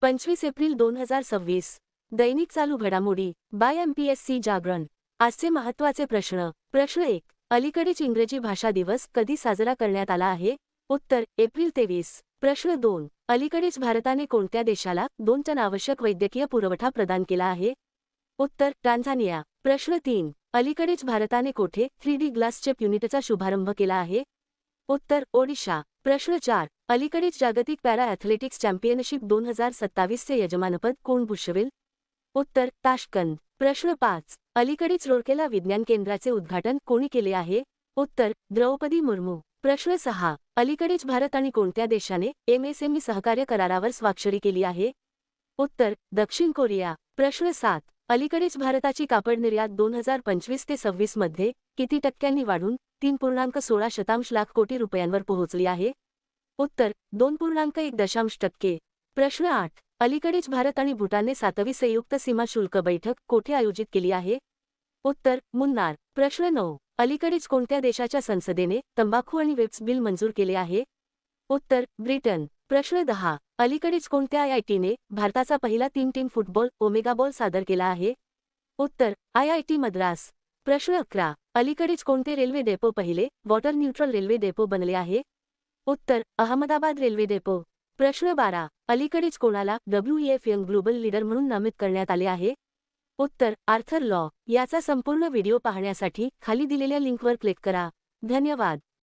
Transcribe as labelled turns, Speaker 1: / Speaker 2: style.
Speaker 1: 25 April 2026. दैनिक चालू घडामोडी bye MPSC जागरण. आजचे महत्त्वाचे प्रश्न. प्रश्न 1. अलीकडेच इंग्रजी भाषा दिवस कधी साजरा करण्यात आला आहे? उत्तर एप्रिल 23. प्रश्न 2. अलीकडेच भारताने कोणत्या देशाला 2 टन आवश्यक वैद्यकीय पुरवठा प्रदान केला आहे? उत्तर टांझानिया. प्रश्न 3. अलीकडेच भारताने कोठे 3D ग्लास चिप युनिटचा शुभारंभ केला आहे? उत्तर ओडिशा. प्रश्न 4. अलीकडेच जागतिक पॅरा ॲथलेटिक्स चॅम्पियनशिप 2027 चे यजमानपद कोण भूषवेल? उत्तर ताश्कंद. प्रश्न 5. अलीकडेच रोरकेला विज्ञान केंद्राचे उद्घाटन कोणी केले आहे? उत्तर द्रौपदी मुर्मू. प्रश्न 6. अलीकडेच भारत आणि कोणत्या देशाने MSME सहकार्य करारावर स्वाक्षरी केली आहे? उत्तर दक्षिण कोरिया. प्रश्न 7. अलीकडेच भारताची कापड निर्यात 2025 ते 26 मध्ये किती टक्क्यांनी वाढून 3.16 लाख कोटी रुपयांवर पोहोचली आहे? उत्तर 2.1% प्रश्न 8. अलीकडेच भारत आणि भूटानने 7वी संयुक्त सीमा शुल्क बैठक कोठे आयोजित केली आहे? उत्तर मुन्नार. प्रश्न 9. अलीकडेच कोणत्या देशाच्या संसदेने तंबाखू आणि वेप्स बिल मंजूर केले आहे? उत्तर ब्रिटन. प्रश्न 10. अलीकडेच कोणत्या IITने भारताचा पहिला 3 टीम फुटबॉल ओमेगा बॉल सादर केला आहे? उत्तर IIT मद्रास. प्रश्न 11. अलीकडेच कोणते रेल्वे डेपो पहिले वॉटर न्यूट्रल रेल्वे डेपो बनले आहे? उत्तर अहमदाबाद रेल्वे डेपो. प्रश्न 12. अलीकडेच कोणाला WEF यंग ग्लोबल लीडर म्हणून नामित करण्यात आले आहे? उत्तर आर्थर लॉ. याचा संपूर्ण व्हिडिओ पाहण्यासाठी खाली दिलेल्या लिंकवर क्लिक करा. धन्यवाद.